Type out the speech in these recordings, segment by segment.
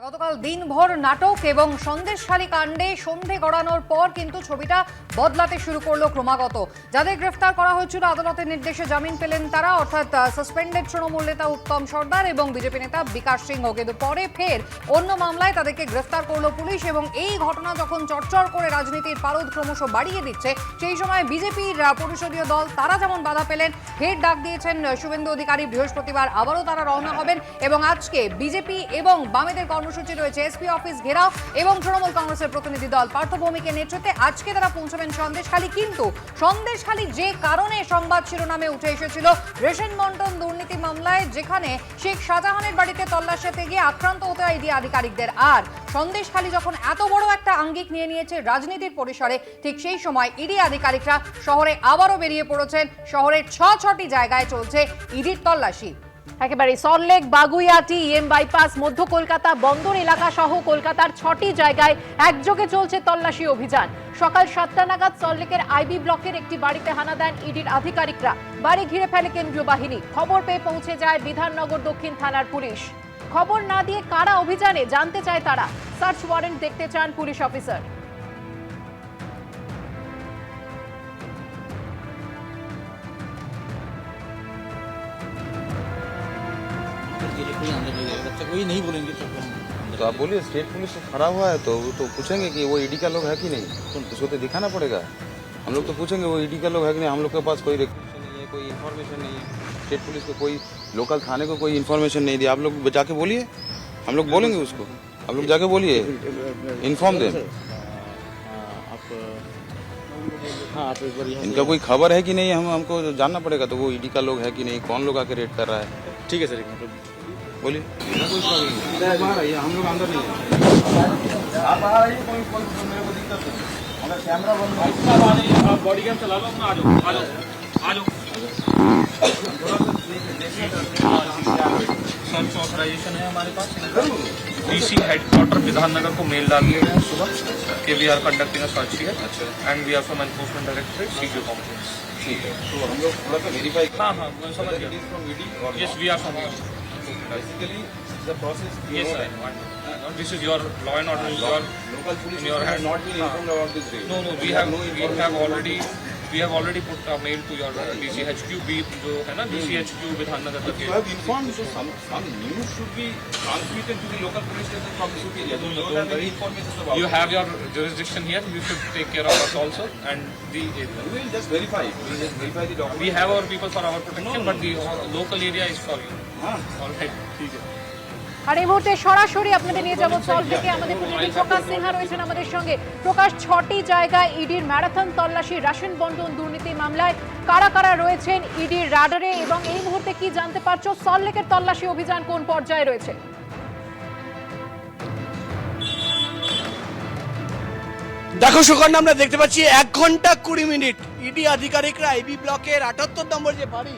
গতকাল দিনভর নাটক এবং সন্দেশখালী কাণ্ডে সন্ধে গড়ানোর পর কিন্তু ছবিটা বদলাতে শুরু করলো ক্রমাগত। যাদের গ্রেফতার করা হয়েছিল আদালতের নির্দেশে জামিন পেলেন তারা, অর্থাৎ সাসপেন্ডেড তৃণমূল নেতা উত্তম সর্দার এবং বিজেপি নেতা বিকাশ সিংহ। কিন্তু পরে ফের অন্য মামলায় তাদেরকে গ্রেফতার করলো পুলিশ এবং এই ঘটনা যখন চড়চড় করে রাজনীতির পারদ ক্রমশ বাড়িয়ে দিচ্ছে, সেই সময় বিজেপির পরিষদীয় দল তারা যেমন বাধা পেলেন, ফের ডাক দিয়েছেন শুভেন্দু অধিকারী। বৃহস্পতিবার আবারও তারা রওনা হবেন এবং আজকে বিজেপি এবং বামেদের কর্মসূচি রয়েছে এসপি অফিস ঘেরাও এবং তৃণমূল কংগ্রেসের প্রতিনিধি দল পার্থ ভৌমিকের নেতৃত্বে আজকে তারা পৌঁছাবেন সন্দেশখালী। কিন্তু সন্দেশখালী যে কারণে সংবাদ শিরোনামে উঠে এসেছিল রেশন বন্টন দুর্নীতি মামলায়, যেখানে শেখ শাহজাহানের বাড়িতে তল্লাশিতে গিয়ে আক্রান্ত হতে হয় ইডি আধিকারিকদের, আর সন্দেশখালী যখন এত বড় একটা আঙ্গিক নিয়ে নিয়েছে রাজনীতির পরিসরে, ঠিক সেই সময় ইডি আধিকারিকরা শহরে আবারও বেরিয়ে পড়েছেন। শহরের ছটি জায়গায় চলছে ইডির তল্লাশি। একেবারে সল্টলেক, বাগুইয়াটি, ইএম বাইপাস, মধ্য কলকাতা, বন্দর এলাকা সহ কলকাতার 6টি জায়গায় একযোগে চলছে তল্লাশি অভিযান। সকাল 7টা নাগাদ সল্টলেকের আইবি ব্লকের একটি বাড়িতে হানা দেন ইডির আধিকারিকরা। বাড়ি ঘিরে ফেলে কেন্দ্রীয় বাহিনী। খবর পেয়ে পৌঁছে যায় বিধাননগর দক্ষিণ থানার পুলিশ। খবর না দিয়ে কারা অভিযানে জানতে চায় তারা। সার্চ ওয়ারেন্ট দেখতে চান পুলিশ অফিসার। कोई नहीं बोलेंगे तो आप बोलिए स्टेट पुलिस तो खड़ा हुआ है तो वो तो पूछेंगे कि वो ईडी का लोग है कि नहीं, उसको तो दिखाना पड़ेगा। हम लोग तो पूछेंगे वो ईडी का लोग है कि नहीं। हम लोग के पास कोई रिक्वेशन नहीं है, कोई इन्फॉर्मेशन नहीं है। स्टेट पुलिस को कोई लोकल थाने को कोई इन्फॉर्मेशन नहीं दिया। आप लोग जाके बोलिए, हम लोग बोलेंगे उसको। आप लोग जाके बोलिए, इन्फॉर्म दें। इनका कोई खबर है कि नहीं, हमको जानना पड़ेगा। तो वो ईडी का लोग है कि नहीं, कौन लोग आके रेड कर रहा है। ठीक है सर, बोलिए। कोई प्रॉब्लम नहीं, हम लोग अंदर नहीं है। आप आ रही है, कोई मेरे को दिक्कत नहीं। हमारा कैमरा बंद है, बॉडी कैम चला लो अपना। आ जाओ आ जाओ आ जाओ। सर्च ऑथराइजेशन है हमारे पास। डीसी हेडक्वार्टर विधाननगर को मेल डाल दिया है सुबह कि we are conducting a search here and we are from Enforcement Directorate CGO complex. ठीक है, तो हम लोग थोड़ा सा वेरीफाई। हाँ हाँ मैं समझ गया। Yes we are from basically the process. Yes sir, this is your law and order, your local police in your hand. not been informed about this raid. No, we have already put a mail to your DCHQ, जो है ना DCHQ Bidhannagar तक। You have informed, so some news should be transmitted to the local police station from this area. So you don't have any information about. You have your jurisdiction here. You should take care of us also and the area. We will just verify. We will just verify the document. We have our people for our protection, but the local area is for you. All right, ठीक है। আর এই মুহূর্তে সরাসরি আপনাদের নিয়ে যাবো salt থেকে। আমাদের প্রতিনিধি প্রকাশ সিনহা রয়েছেন আমাদের সঙ্গে। প্রকাশ, 6টি জায়গায় ইডির ম্যারাথন তল্লাশি রেশন বন্টন দুর্নীতি মামলায় কারা কারা রয়েছেন ইডির রাডারে, এবং এই মুহূর্তে কি জানতে পারছো সল্টলেকের তল্লাশি অভিযান কোন পর্যায়ে রয়েছে? দেখো সুকন্যা, আমরা দেখতে পাচ্ছি 1 ঘন্টা 20 মিনিট ইডি আধিকারিকরা আইবি ব্লকের 78 নম্বর যে বাড়ি,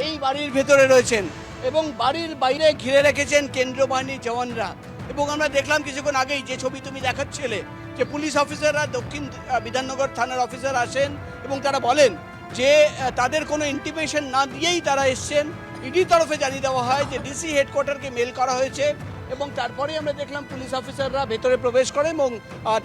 এই বাড়ির ভেতরে রয়েছেন এবং বাড়ির বাইরে ঘিরে রেখেছেন কেন্দ্রীয় বাহিনীর জওয়ানরা। এবং আমরা দেখলাম কিছুক্ষণ আগেই যে ছবি তুমি দেখাচ্ছিলে, যে পুলিশ অফিসাররা দক্ষিণ বিধাননগর থানার অফিসার আসেন এবং তারা বলেন যে তাদের কোনো ইন্টিমেশন না দিয়েই তারা এসছেন। ইডির তরফে জানিয়ে দেওয়া হয় যে ডিসি হেডকোয়ার্টারকে মেল করা হয়েছে এবং তারপরেই আমরা দেখলাম পুলিশ অফিসাররা ভেতরে প্রবেশ করে এবং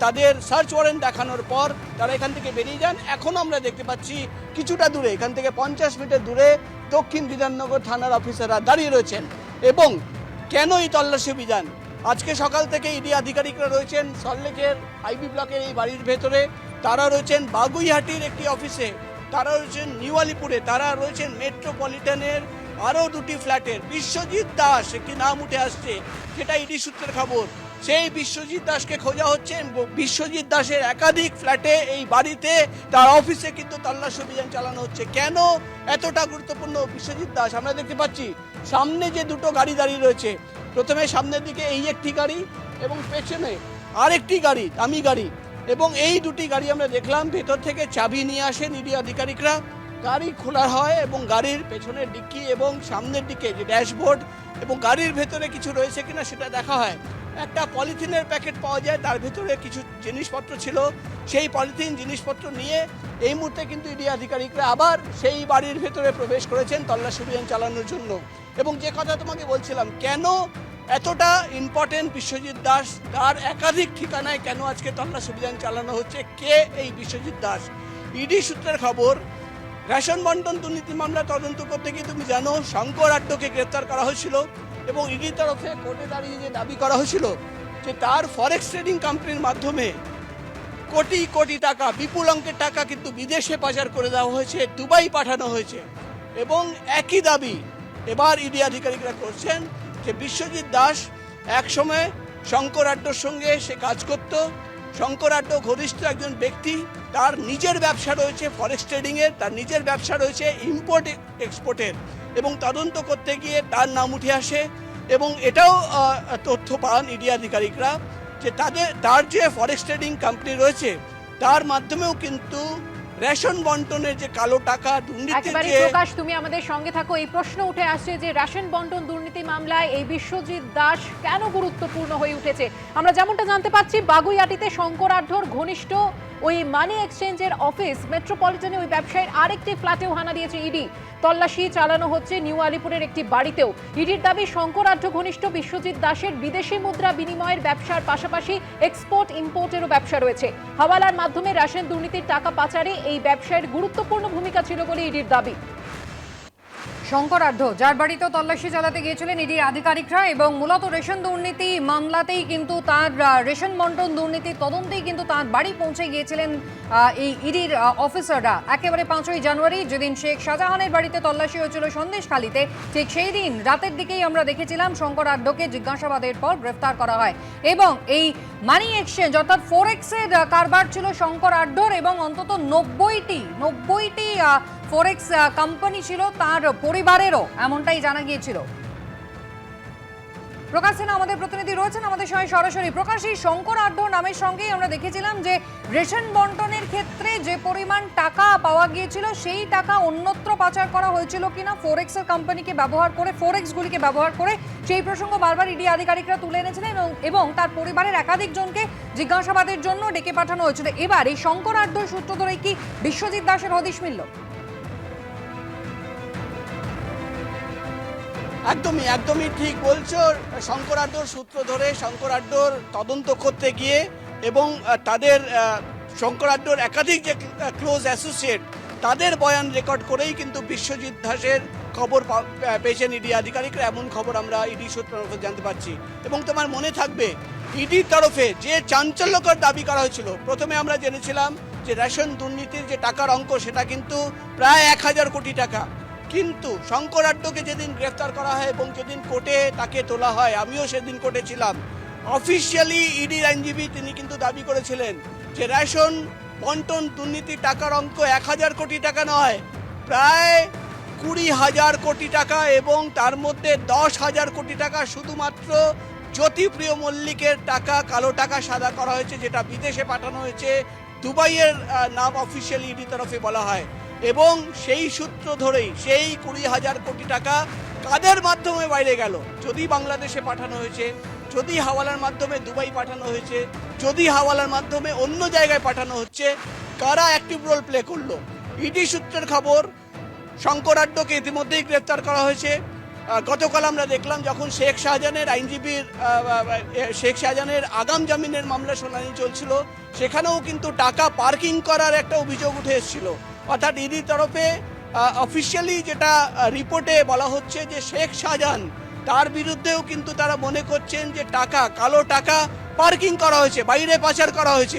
তাদের সার্চ ওয়ারেন্ট দেখানোর পর তারা এখান থেকে বেরিয়ে যান। এখনও আমরা দেখতে পাচ্ছি কিছুটা দূরে, এখান থেকে 50 মিটার দূরে দক্ষিণ বিধাননগর থানার অফিসাররা দাঁড়িয়ে রয়েছেন। এবং কেন এই তল্লাশি অভিযান? আজকে সকাল থেকে ইডি আধিকারিকরা রয়েছেন সল্টলেকের আইবি ব্লকের এই বাড়ির ভেতরে, তারা রয়েছেন বাগুইহাটির একটি অফিসে, তারা রয়েছেন নিউ আলিপুরে, তারা রয়েছেন মেট্রোপলিটনের আরও 2টি ফ্ল্যাটের। বিশ্বজিৎ দাস একটি নাম উঠে আসছে, সেটা ইডি সূত্রের খবর। সেই বিশ্বজিৎ দাসকে খোঁজা হচ্ছে। বিশ্বজিৎ দাসের একাধিক ফ্ল্যাটে, এই বাড়িতে, তার অফিসে কিন্তু তল্লাশি অভিযান চালানো হচ্ছে। কেন এতটা গুরুত্বপূর্ণ বিশ্বজিৎ দাস? আমরা দেখতে পাচ্ছি সামনে যে 2টো গাড়ি দাঁড়িয়ে রয়েছে, প্রথমে সামনের দিকে এই একটি গাড়ি এবং পেছনে আরেকটি গাড়ি, দামি গাড়ি, এবং এই 2টি গাড়ি আমরা দেখলাম ভেতর থেকে চাবি নিয়ে আসেন ইডি আধিকারিকরা। গাড়ি খোলা হয় এবং গাড়ির পেছনের ডিক্কি এবং সামনের দিকে যে ড্যাশবোর্ড এবং গাড়ির ভেতরে কিছু রয়েছে কিনা সেটা দেখা হয়। একটা পলিথিনের প্যাকেট পাওয়া যায়, তার ভেতরে কিছু জিনিসপত্র ছিল। সেই পলিথিন জিনিসপত্র নিয়ে এই মুহূর্তে কিন্তু ইডি আধিকারিকরা আবার সেই বাড়ির ভেতরে প্রবেশ করেছেন তল্লাশি অভিযান চালানোর জন্য। এবং যে কথা তোমাকে বলছিলাম, কেন এতটা ইম্পর্টেন্ট বিশ্বজিৎ দাস, তার একাধিক ঠিকানায় কেন আজকে তল্লাশি অভিযান চালানো হচ্ছে? কে এই বিশ্বজিৎ দাস? ইডি সূত্রের খবর, রেশন বন্টন দুর্নীতি মামলা তদন্ত করতে গিয়ে তুমি জানো শঙ্কর আড্ডকে গ্রেপ্তার করা হয়েছিল এবং ইডির তরফে কোর্টে দাঁড়িয়ে যে দাবি করা হয়েছিল যে তার ফরেক্স ট্রেডিং কোম্পানির মাধ্যমে কোটি কোটি টাকা, বিপুল অঙ্কের টাকা কিন্তু বিদেশে পাচার করে দেওয়া হয়েছে, দুবাই পাঠানো হয়েছে। এবং একই দাবি এবার ইডি আধিকারিকরা করছেন যে বিশ্বজিৎ দাস একসময় শঙ্কর আড্ডর সঙ্গে সে কাজ করত। শঙ্কর আড্ড ঘনিষ্ঠ একজন ব্যক্তি, তার নিজের ব্যবসা রয়েছে ফরেক্স ট্রেডিংয়ের, তার নিজের ব্যবসা রয়েছে ইম্পোর্ট এক্সপোর্টের, এবং তদন্ত করতে গিয়ে তার নাম উঠে আসে। এবং এটাও তথ্য পান ইডি আধিকারিকরা যে তার যে ফরেক্স ট্রেডিং কোম্পানি রয়েছে তার মাধ্যমেও কিন্তু রেশন বন্টনের যে কালো টাকা দুর্নীতি, একেবারে প্রকাশ তুমি আমাদের সঙ্গে থাকো। এই প্রশ্ন উঠে আসছে যে রেশন বন্টন দুর্নীতি মামলায় এই বিশ্বজিৎ দাস কেন গুরুত্বপূর্ণ হয়ে উঠেছে। আমরা যেমনটা জানতে পাচ্ছি, বাগুইআটিতে শঙ্কর আঢ্যর ঘনিষ্ঠ ওই মানি এক্সচেঞ্জের অফিস, মেট্রোপলিটনে ওই ব্যবসায়ীর আরেকটি ফ্ল্যাটেও হানা দিয়েছে ইডি। তল্লাশি চালানো হচ্ছে নিউ আলিপুরের একটি বাড়িতেও। ইডির দাবি শঙ্কর আঢ্য ঘনিষ্ঠ বিশ্বজিৎ দাসের বিদেশি মুদ্রা বিনিময়ের ব্যবসার পাশাপাশি এক্সপোর্ট ইম্পোর্টেরও ব্যবসা রয়েছে। হাওয়ালার মাধ্যমে রেশন দুর্নীতির টাকা পাচারে এই ব্যবসায়ের গুরুত্বপূর্ণ ভূমিকা ছিল বলে ইডির দাবি। শঙ্কর আঢ্য, যার বাড়িতেও তল্লাশি চালাতে গিয়েছিলেন ইডির আধিকারিকরা, এবং মূলত রেশন দুর্নীতি মামলাতেই কিন্তু তার রেশন বন্টন দুর্নীতির তদন্তেই কিন্তু তার বাড়ি পৌঁছে গিয়েছিলেন এই ইডির অফিসাররা। একেবারে 5ই জানুয়ারি যেদিন শেখ শাহজাহানের বাড়িতে তল্লাশি হয়েছিল সন্দেশখালীতে, ঠিক সেই দিন রাতের দিকেই আমরা দেখেছিলাম শঙ্কর আঢ্যকে জিজ্ঞাসাবাদের পর গ্রেফতার করা হয়। এবং এই মানি এক্সচেঞ্জ অর্থাৎ ফোরেক্সের কারবার ছিল শঙ্কর আঢ্যর, এবং অন্তত 90টি ফরেক্স কোম্পানি ছিল তার পরিবারেরও, এমনটাই জানা গিয়েছিল। প্রকাশ সিনহা আমাদের প্রতিনিধি রয়েছেন আমাদের সঙ্গে সরাসরি। প্রকাশ, এই শঙ্কর আঢ্য নামের সঙ্গেই আমরা দেখেছিলাম যে রেশন বন্টনের ক্ষেত্রে যে পরিমাণ টাকা পাওয়া গিয়েছিল সেই টাকা অন্যত্র পাচার করা হয়েছিল কিনা ফোরেক্সের কোম্পানিকে ব্যবহার করে, ফোরেক্সগুলিকে ব্যবহার করে, সেই প্রসঙ্গ বারবার ইডি আধিকারিকরা তুলে এনেছিলেন এবং তার পরিবারের একাধিক জনকে জিজ্ঞাসাবাদের জন্য ডেকে পাঠানো হয়েছিল। এবার এই শঙ্কর আঢ্যর সূত্র ধরে কি বিশ্বজিৎ দাসের হদিশ মিলল? একদমই ঠিক বলছো। শঙ্কর আঢ্যর সূত্র ধরে শঙ্কর আঢ্যর তদন্ত করতে গিয়ে এবং তাদের শঙ্কর আঢ্যর একাধিক যে ক্লোজ অ্যাসোসিয়েট তাদের বয়ান রেকর্ড করেই কিন্তু বিশ্বজিৎ দাসের খবর পেয়েছেন ইডি আধিকারিকরা, এমন খবর আমরা ইডি সূত্রে জানতে পারছি। এবং তোমার মনে থাকবে ইডির তরফে যে চাঞ্চল্যকর দাবি করা হয়েছিল, প্রথমে আমরা জেনেছিলাম যে রেশন দুর্নীতির যে টাকার অঙ্ক সেটা কিন্তু প্রায় 1000 কোটি টাকা। কিন্তু শঙ্কর আঢ্যকে যেদিন গ্রেফতার করা হয় এবং যেদিন কোর্টে তাকে তোলা হয়, আমিও সেদিন কোর্টে ছিলাম, অফিসিয়ালি ইডির আইনজীবী তিনি কিন্তু দাবি করেছিলেন যে রেশন বন্টন দুর্নীতির টাকার অঙ্ক 1000 কোটি টাকা নয়, প্রায় 20,000 কোটি টাকা, এবং তার মধ্যে 10,000 কোটি টাকা শুধুমাত্র জ্যোতিপ্রিয় মল্লিকের টাকা, কালো টাকা সাদা করা হয়েছে, যেটা বিদেশে পাঠানো হয়েছে। দুবাইয়ের নাম অফিসিয়ালি ইডি তরফে বলা হয়। এবং সেই সূত্র ধরেই সেই 20,000 কোটি টাকা কাদের মাধ্যমে বাইরে গেল, যদি বাংলাদেশে পাঠানো হয়েছে, যদি হাওয়ালার মাধ্যমে দুবাই পাঠানো হয়েছে, যদি হাওয়ালার মাধ্যমে অন্য জায়গায় পাঠানো হচ্ছে, কারা অ্যাক্টিভ রোল প্লে করলো। ইডি সূত্রের খবর, শঙ্কর আঢ্যকে ইতিমধ্যেই গ্রেফতার করা হয়েছে। গতকাল আমরা দেখলাম যখন শেখ শাহজাহানের আগাম জামিনের মামলা শুনানি চলছিল, সেখানেও কিন্তু টাকা পার্কিং করার একটা অভিযোগ উঠে এসেছিল। অর্থাৎ ইডির তরফে অফিসিয়ালি যেটা রিপোর্টে বলা হচ্ছে যে শেখ শাহজাহান, তার বিরুদ্ধেও কিন্তু তারা মনে করছেন যে টাকা, কালো টাকা পার্কিং করা হয়েছে, বাইরে পাচার করা হয়েছে।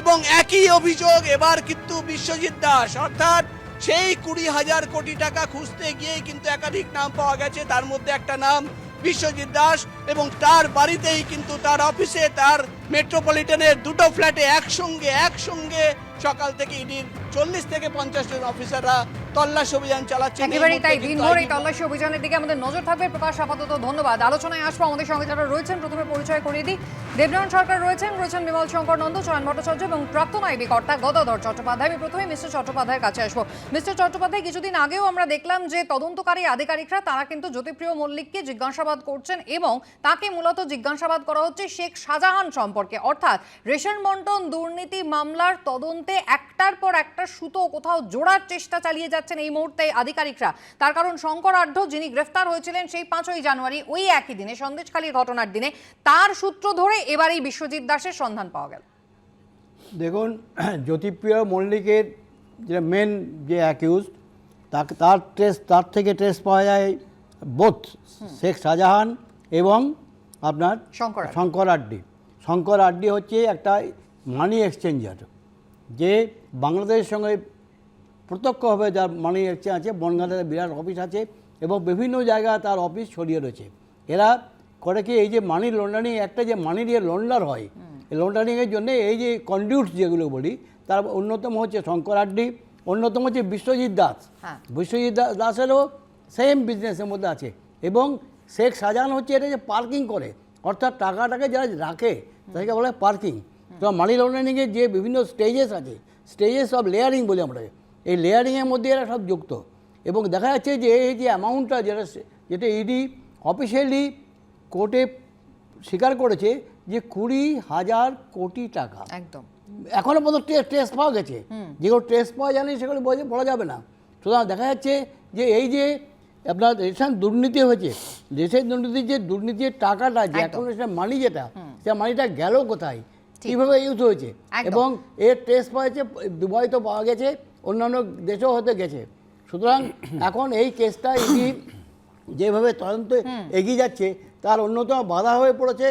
এবং একই অভিযোগ এবার কিন্তু বিশ্বজিৎ দাস, অর্থাৎ সেই 20,000 কোটি টাকা খুঁজতে গিয়েই কিন্তু একাধিক নাম পাওয়া গেছে, তার মধ্যে একটা নাম বিশ্বজিৎ দাস। এবং তার বাড়িতেই কিন্তু তার অফিসে, তার মেট্রোপলিটনের 2টো ফ্ল্যাটে একসঙ্গে সকাল থেকে ইডির 40 থেকে 50 জন অফিসাররা তল্লাশি অভিযান চালাচ্ছে। একেবারেই তাই, দিনভর এই তল্লাশি অভিযানের দিকে আমাদের নজর থাকবে। প্রকাশ, আপাতত ধন্যবাদ। আলোচনায় আসবো আমাদের সঙ্গে যারা রয়েছেন, প্রথমে পরিচয় করিয়ে দিই। দেবনারায়ণ সরকার রয়েছেন বিমল শঙ্কর নন্দ, চয়ন ভট্টাচার্য এবং প্রাক্তন আইবি কর্তা গদাধর চট্টোপাধ্যায়। আমি প্রথমে মিস্টার চট্টোপাধ্যায়ের কাছে আসবো। মিস্টার চট্টোপাধ্যায়, কিছুদিন আগেও আমরা দেখলাম যে তদন্তকারী আধিকারিকরা তারা কিন্তু জ্যোতিপ্রিয় মল্লিককে জিজ্ঞাসাবাদ করছেন এবং তাকে মূলত জিজ্ঞাসাবাদ করা হচ্ছে শেখ শাহজাহান সম্পর্কে। অর্থাৎ রেশন বন্টন দুর্নীতি মামলার তদন্তে একটার পর একটা সুতো কোথাও জোড়ার চেষ্টা চালিয়ে যাচ্ছেন এই মুহূর্তে আধিকারিকরা। তার কারণ শঙ্কর আঢ্য যিনি গ্রেফতার হয়েছিলেন সেই 5ই জানুয়ারি, ওই একই দিনে সন্দেশখালীর ঘটনার দিনে, তার সূত্র ধরে এবার এই বিশ্বজিৎ দাসের সন্ধান পাওয়া গেল। দেখুন, জ্যোতিপ্রিয় মল্লিকের যে মেন যে অ্যাকিউজড, তার থেকে ট্রেস পাওয়া যায় বোথ শেখ শাহজাহান এবং আপনার শঙ্কর আড্ডি হচ্ছে একটা মানি এক্সচেঞ্জার, যে বাংলাদেশের সঙ্গে প্রত্যক্ষভাবে যার মানি এক্সচেঞ্জ আছে, বনগাঁতে বিরাট অফিস আছে এবং বিভিন্ন জায়গায় তার অফিস ছড়িয়ে রয়েছে। এরা করে কি, এই যে মানি লন্ডারিং, একটা যে মানি দিয়ে লন্ডার হয়, এই লন্ডারিংয়ের জন্য এই যে কন্ডিউটস যেগুলো বলি, তার অন্যতম হচ্ছে শঙ্কর আড্ডি, অন্যতম হচ্ছে বিশ্বজিৎ দাস। বিশ্বজিৎ দাসেরও সেম বিজনেসের মধ্যে আছে। এবং শেখ শাহজাহান হচ্ছে এটা যে পার্কিং করে, অর্থাৎ টাকাটাকে যারা রাখে তাদেরকে বলে পার্কিং। তো মানি লন্ডারিংয়ের যে বিভিন্ন স্টেজেস আছে, স্টেজেস অফ লেয়ারিং বলি আমরা, এই লেয়ারিংয়ের মধ্যে এরা সব যুক্ত। এবং দেখা যাচ্ছে যে এই যে অ্যামাউন্টটা যেটা ইডি অফিসিয়ালি কোর্টে স্বীকার করেছে যে 20,000 কোটি টাকা। একদম এখনো পর্যন্ত টেস্ট পাওয়া গেছে, যেগুলো টেস্ট পাওয়া যায়নি সেগুলো বলা যাবে না। সুতরাং দেখা যাচ্ছে যে এই যে আপনার রেশন দুর্নীতি হয়েছে, রেশন দুর্নীতির টাকাটা যে অ্যাকাউন্টের মানি, যেটা সে মানিটা গেল কোথায়, কীভাবে ইউজ হয়েছে, এবং এর টেস্ট পাওয়া দুবাই তো পাওয়া গেছে, অন্যান্য দেশেও হতে গেছে। সুতরাং এখন এই কেসটা যেভাবে তদন্ত এগিয়ে যাচ্ছে, তার অন্যতম বাধা হয়ে পড়েছে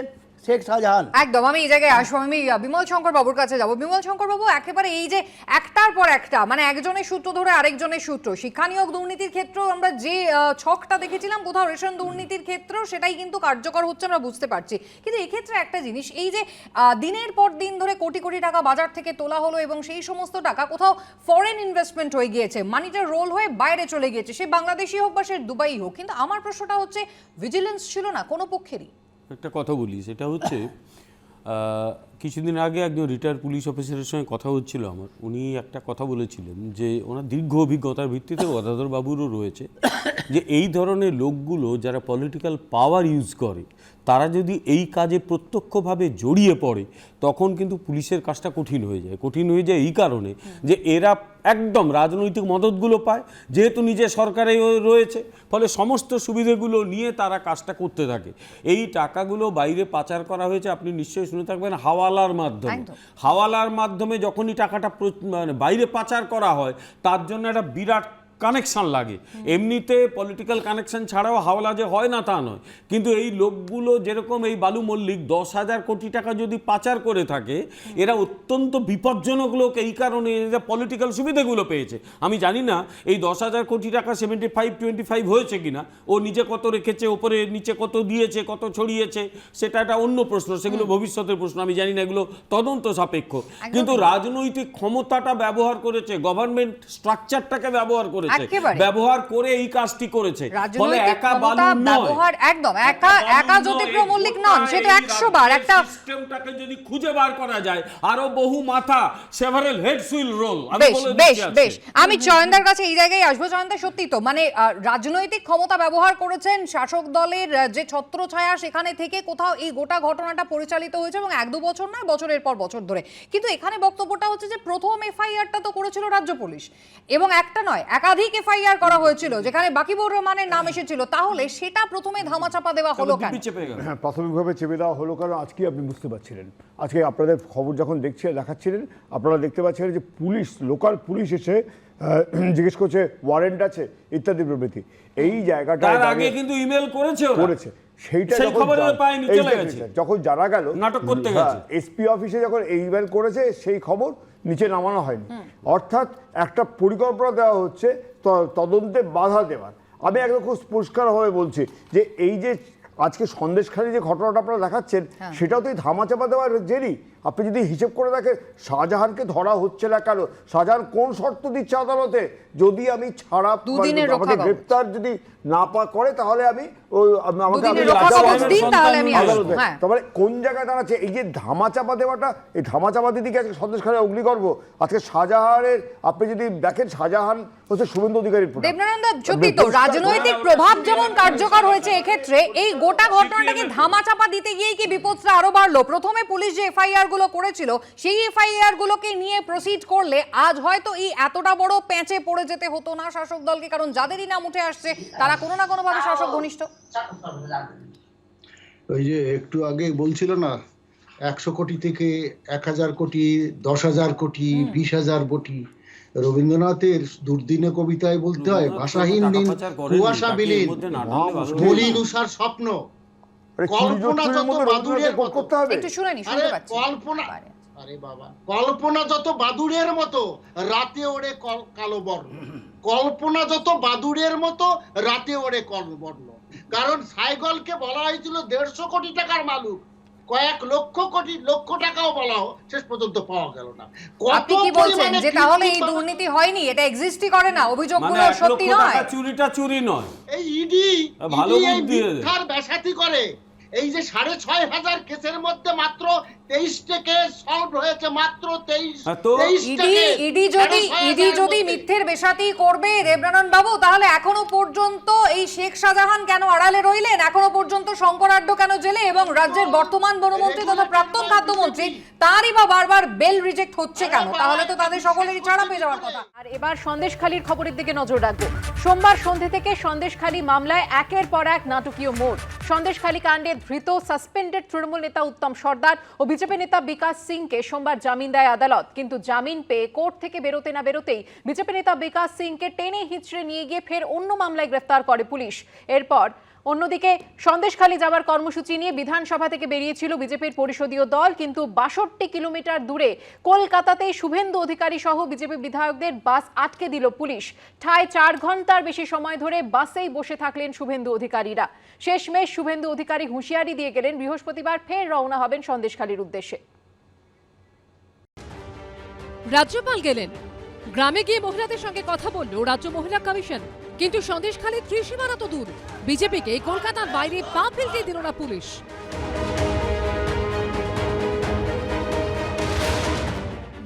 শেখ শাহজাহান। একদম, আমি এই জায়গায় আসবো, আমি বিমল শঙ্কর বাবুর কাছে যাব। বিমল শঙ্কর বাবু, একেবারে এই যে একটার পর একটা, মানে একজনের সূত্র ধরে আরেকজনের সূত্র, শিক্ষা নিয়োগ দুর্নীতির ক্ষেত্রেও আমরা যে ছকটা দেখেছিলাম, কোথাও রেশন দুর্নীতির ক্ষেত্রেও সেটাই কিন্তু কার্যকর হচ্ছে, আমরা বুঝতে পারছি। কিন্তু এক্ষেত্রে একটা জিনিস, এই যে দিনের পর দিন ধরে কোটি কোটি টাকা বাজার থেকে তোলা হলো এবং সেই সমস্ত টাকা কোথাও ফরেন ইনভেস্টমেন্ট হয়ে গিয়েছে, মানিটা রোল হয়ে বাইরে চলে গিয়েছে, সে বাংলাদেশি হোক বা সে দুবাই হোক। কিন্তু আমার প্রশ্নটা হচ্ছে, ভিজিলেন্স ছিল না কোনো পক্ষেরই? একটা কথা বলি, সেটা হচ্ছে কিছুদিন আগে একজন রিটায়ার্ড পুলিশ অফিসারের সঙ্গে কথা হচ্ছিল আমার, উনি একটা কথা বলেছিলেন যে ওনার দীর্ঘ অভিজ্ঞতার ভিত্তিতে গদাধর বাবুরও রয়েছে, যে এই ধরনের লোকগুলো যারা পলিটিক্যাল পাওয়ার ইউজ করে, তারা যদি এই কাজে প্রত্যক্ষভাবে জড়িয়ে পড়ে, তখন কিন্তু পুলিশের কাজটা কঠিন হয়ে যায়। কঠিন হয়ে যায় এই কারণে যে এরা একদম রাজনৈতিক মদতগুলো পায়, যেহেতু নিজে সরকারে রয়েছে, ফলে সমস্ত সুবিধাগুলো নিয়ে তারা কাজটা করতে থাকে। এই টাকাগুলো বাইরে পাচার করা হয়েছে, আপনি নিশ্চয়ই শুনে থাকবেন, হাওয়ালার মাধ্যমে। হাওয়ালার মাধ্যমে যখনই টাকাটা মানে বাইরে পাচার করা হয়, তার জন্য একটা বিরাট কানেকশন লাগে। এমনিতে পলিটিক্যাল কানেকশন ছাড়াও হাওলা যে হয় না তা নয়, কিন্তু এই লোকগুলো যেরকম এই বালু মল্লিক 10,000 কোটি টাকা যদি পাচার করে থাকে, এরা অত্যন্ত বিপজ্জনক লোক এই কারণে এরা পলিটিক্যাল সুবিধাগুলো পেয়েছে। আমি জানি না এই 10,000 কোটি টাকা 75-25 হয়েছে কিনা, ও নিজে কত রেখেছে, ওপরে নিচে কত দিয়েছে, কত ছড়িয়েছে, সেটা একটা অন্য প্রশ্ন, সেগুলো ভবিষ্যতের প্রশ্ন, আমি জানি না, এগুলো তদন্ত সাপেক্ষ। কিন্তু রাজনৈতিক ক্ষমতাটা ব্যবহার করেছে, গভর্নমেন্ট স্ট্রাকচারটাকে ব্যবহার করে ব্যবহার করে এই কাজটি করেছে। ফলে একা বালু নয়, একদম একা জ্যোতিপ্রিয় মল্লিক নন, সেটা 100 বার একটা সিস্টেমটাকে যদি খুঁজে বার করা যায়, আরো বহু মাথা, সেভারাল হেডস উইল রোল। বেশ আমি চয়নদার কাছে এই জায়গায় আসবো। চয়নদা, সত্যি তো, মানে রাজনৈতিক ক্ষমতা ব্যবহার করেছেন শাসক দলের যে ছত্রছায়া, সেখানে থেকে কোথাও এই গোটা ঘটনাটা পরিচালিত হয়েছে, এবং 1-2 বছর নয়, বছরের পর বছর ধরে। কিন্তু এখানে বক্তব্যটা হচ্ছে যে প্রথম এফআইআরটা তো করেছিল রাজ্য পুলিশ, এবং একটা নয় একাধিক এফআইআর করা হয়েছিল যেখানে বাকিবুর রহমানের নাম এসেছিল। তাহলে সেটা প্রথমে ধামাচাপা দেওয়া হলো কেন? হ্যাঁ, প্রাথমিকভাবে চেপে দেওয়া হলো কারণ আজকে আপনি বুঝতে পারছিলেন, আজকে আপনাদের খবর যখন দেখাচ্ছিলেন, আপনারা দেখতে পাচ্ছিলেন যে পুলিশ, লোকাল পুলিশ এসে জিজ্ঞেস করছে ওয়ারেন্ট আছে ইত্যাদি প্রভৃতি। এই জায়গাটা আগে কিন্তু ইমেল করেছে, সেইটা যখন জানা গেল, নাটক করতে গেছে এসপি অফিসে, যখন এই ইমেল করেছে সেই খবর নিচে নামানো হয়নি। অর্থাৎ একটা পরিকল্পনা দেওয়া হচ্ছে তদন্তে বাধা দেওয়ার। আমি একদম খুব পরিষ্কারভাবে বলছি যে এই যে আজকে সন্দেশখালী যে ঘটনাটা আপনারা দেখাচ্ছেন, সেটাও তো এই ধামাচাপা দেওয়ার জেরই। আপনি যদি হিসেব করে দেখেন, শাহজাহানকে ধরা হচ্ছে না কেন, শাহজাহান কোন শর্ত দিচ্ছে আদালতে, যদি আমি ছাড়া আমাকে গ্রেপ্তার যদি না করে, তাহলে আমি তাহলে কোন জায়গায় দাঁড়াচ্ছে এই যে ধামাচাপা দেওয়াটা, এই ধামাচাপা দিদিকে আজকে সন্দেশখালী অগ্নিগর্ভ। আজকে শাহজাহানের আপনি যদি দেখেন, শাহজাহান হচ্ছে শুভেন্দু অধিকারীর রাজনৈতিক প্রভাব যেমন কার্যকর হয়েছে, এক্ষেত্রে এই গোটা ঘটনাটাকে ধামাচাপা দিতে গিয়ে কি বিপদটা আরো বাড়লো? প্রথমে পুলিশ যে এফআইআর গুলো করেছিল সেই এফআইআর গুলোকে নিয়ে প্রসিড করলে আজ হয়তো এই এতটা বড় প্যাঁচে পড়ে যেতে হতো না শাসক দলকে, কারণ যাদেরই নাম উঠে আসছে তারা কোনো না কোনো ভাবে শাসক ঘনিষ্ঠ। ওই যে একটু আগে বলছিল না 100 কোটি থেকে 1000 কোটি, 10,000 কোটি, 20,000 কোটি। রবীন্দ্রনাথের দুর্দিনে কবিতায় বলতে হয়, ভাষাহীন দিন কুয়াশা বিলীন, মলিন উষার স্বপ্ন, কল্পনা যত বাদুড়ের মতো। একটু শুনে নি, শুনতে পাচ্ছি। কল্পনা, আরে বাবা, কল্পনা যত বাদুড়ের মতো রাতে ওড়ে কালো বর্ণ, কল্পনা যত বাদুড়ের মতো রাতে ওড়ে কালো বর্ণ। কারণ সাইগলকে বলা হয়েছিল 150 কোটি টাকার মালিক, কয়েক লক্ষ টাকাও বলা শেষ পর্যন্ত পাওয়া গেল না। আপনি কি বলছেন যে তাহলে এই দুর্নীতি হয়নি, এটা এক্সিস্টই করে না, অভিযোগগুলো সত্যি নয়? চুরিটা চুরি নয়, এই ইডি ভালো বুদ্ধি মিথ্যার ব্যাসাতি করে। এই যে 6,500 কেসের মধ্যে মাত্র 23টা কেস সলভ হয়েছে, মাত্র 23টা কেস। ইডি যদি মিথ্যের বেশাতি করবে দেবনারায়ণ বাবু, তাহলে এখনো পর্যন্ত এই শেখ শাহজাহান কেন আড়ালে রইলেন? এখনো পর্যন্ত শঙ্করাঢ্য কেন জেলে? এবং রাজ্যের বর্তমান বনমন্ত্রী তথা প্রাক্তন খাদ্যমন্ত্রী তারই বা বারবার বেল রিজেক্ট হচ্ছে কেন? তাহলে তো তাদের সকলেরই ছাড়া পেয়ে যাওয়ার কথা। আর এবার সন্দেশখালীর খবরের দিকে নজর রাখবো। সোমবার সন্ধে থেকে সন্দেশখালী মামলায় একের পর এক নাটকীয় মোড়। সন্দেশখালী কাণ্ডে ধৃত সাসপেন্ডেড তৃণমূল নেতা উত্তম সর্দার ও বিজেপি নেতা বিকাশ সিংকে সোমবার জামিন দেয় আদালত। কিন্তু জামিন পেয়ে কোর্ট থেকে বেরোতে না বেরোতেই বিজেপি নেতা বিকাশ সিংকে টেনে হিঁচড়ে নিয়ে গিয়ে ফের অন্য মামলায় গ্রেফতার করে পুলিশ। এরপর অন্যদিকে সন্দেশখালী যাওয়ার কর্মসূচি নিয়ে বিধানসভা থেকে বেরিয়েছিল বিজেপির পরিষদীয় দল, কিন্তু 62 কিলোমিটার দূরে কলকাতাতেই শুভেন্দু অধিকারী সহ বিজেপি বিধায়কদের বাস আটকে দিল পুলিশ। ঠায় 4 ঘন্টার বেশি সময় ধরে বাসেই বসে থাকলেন শুভেন্দু অধিকারীরা। শেষমেশ শুভেন্দু অধিকারী হুঁশিয়ারি দিয়ে গেলেন বৃহস্পতিবার ফের রওনা হবেন সন্দেশখালীর উদ্দেশ্যে। রাজ্যপাল গেলেন, গ্রামে গিয়ে মহিলাদের সঙ্গে কথা বলল রাজ্য মহিলা কমিশন, কিন্তু সন্দেশখালী ত্রিসীমানা তো দূর, বিজেপিকে কলকাতার বাইরে পা ফেলতে দিল না পুলিশ।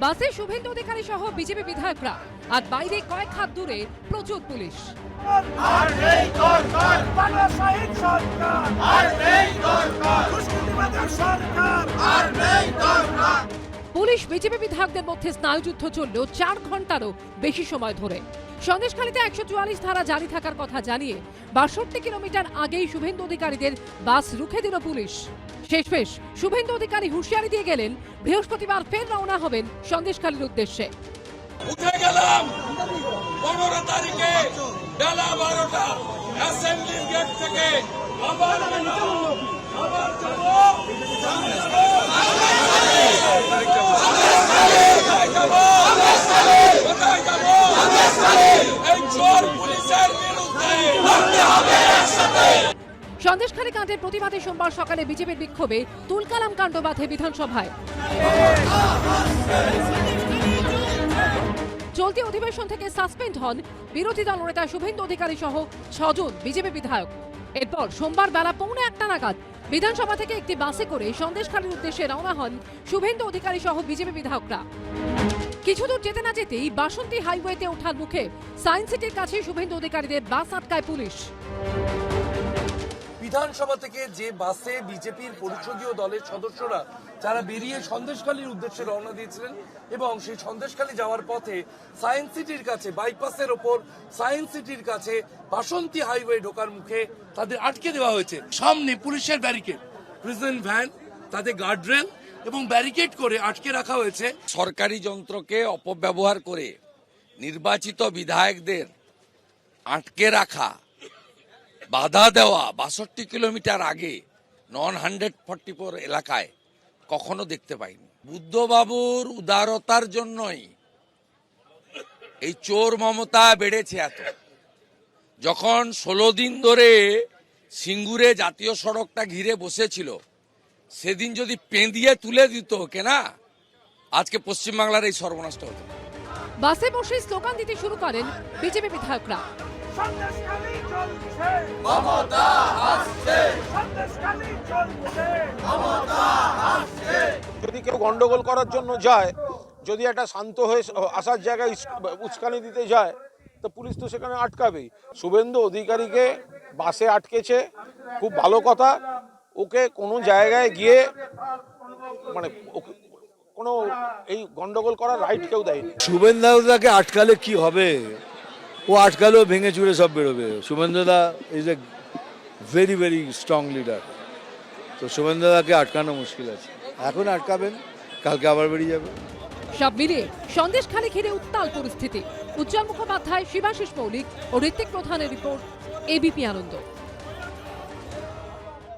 বাসে শুভেন্দু অধিকারী সহ বিজেপি বিধায়করা, আর বাইরে কয়েক হাত দূরে প্রচুর পুলিশ। পুলিশ বিজেপি বিধায়কদের মধ্যে স্নায়ুযুদ্ধ চলল 4 ঘন্টারও বেশি সময় ধরে। সন্দেশখালীতে 144 ধারা জারি থাকার কথা জানিয়ে 62 কিলোমিটার আগেই শুভেন্দু অধিকারীদের বাস রুখে দিল পুলিশ। শেষমেশ শুভেন্দু অধিকারী হুঁশিয়ারি দিয়ে গেলেন বৃহস্পতিবার ফের রওনা হবেন সন্দেশখালীর উদ্দেশ্যে। উঠে গেলাম 15 তারিখে বেলা 12টা অ্যাসেম্বলির গেট থেকে আবার সন্দেশখালী কাণ্ডের প্রতিবাদে সোমবার সকালে বিজেপির বিক্ষোভে তুলকালাম কাণ্ড বাধে বিধানসভায়। চলতি অধিবেশন থেকে সাসপেন্ড হন বিরোধী দল নেতা শুভেন্দু অধিকারী সহ 6 জন বিজেপি বিধায়ক। এরপর সোমবার বেলা 1:45 নাগাদ বিধানসভা থেকে একটি বাসে করে সন্দেশখালীর উদ্দেশ্যে রওনা হন শুভেন্দু অধিকারী সহ বিজেপি বিধায়করা। কিছু দূর যেতে না যেতেই বাসন্তী হাইওয়েতে ওঠার মুখে সায়েন্স সিটির কাছে শুভেন্দু অধিকারীদের বাস আটকায় পুলিশ। বিধানসভা থেকে যে বাসে বিজেপির পরিষদীয় দলের সদস্যরা যারা বেরিয়ে সন্দেশখালীর উদ্দেশ্যে রওনা দিয়েছিলেন এবং সেই সন্দেশখালী যাওয়ার পথে সায়েন্স সিটির কাছে বাইপাসের ওপর সায়েন্স সিটির কাছে বাসন্তী হাইওয়ে ঢোকার মুখে তাদের আটকে দেওয়া হয়েছে। সামনে পুলিশের ব্যারিকেড, প্রিজন ভ্যান, তাদের গার্ডরেল এবং ব্যারিকেড করে আটকে রাখা হয়েছে। সরকারি যন্ত্রকে অপব্যবহার করে নির্বাচিত বিধায়কদের আটকে রাখা, বাধা দেওয়া 62 কিলোমিটার আগে নন 144 এলাকায় কখনো দেখতে পাইনি। বুদ্ধবাবুর উদারতার জন্যই এই চোর মমতা বেড়েছে এত। যখন 16 দিন ধরে সিঙ্গুরে জাতীয় সড়কটা ঘিরে বসেছিল, সেদিন যদি পেঁদিয়ে তুলে দিত কেনা, আজকে পশ্চিমবাংলার এই সর্বনাশটা হতো। বাসে বসে স্লোগান দিতে শুরু করেন বিজেপি বিধায়করা। যদি কেউ গন্ডগোল করার জন্য যায়, যদি একটা শান্ত হয়ে আসার জায়গায় উস্কানি দিতে যায়, তো পুলিশ তো সেখানে আটকাবেই। শুভেন্দু অধিকারীকে বাসে আটকেছে, খুব ভালো কথা। ওকে কোনো জায়গায় গিয়ে মানে কোনো এই গন্ডগোল করার রাইট কেউ দেয়নি। শুভেন্দুদাকে আটকালে কি হবে? ও আটকালেও ভেঙে চুরে সব বেরোবে। শুভেন্দুদা is a very very strong leader, তো শুভেন্দুদাকে আটকানো মুশকিল আছে। এখন আটকাবেন, কালকে আবার বেরিয়ে যাবে। সব মিলিয়ে সন্দেশখালী ঘিরে উত্তাল পরিস্থিতি। উজ্জ্বল মুখোপাধ্যায়, শিবাশিস মৌলিক ও ঋত্বিক প্রধানের রিপোর্ট, এবিপি আনন্দ।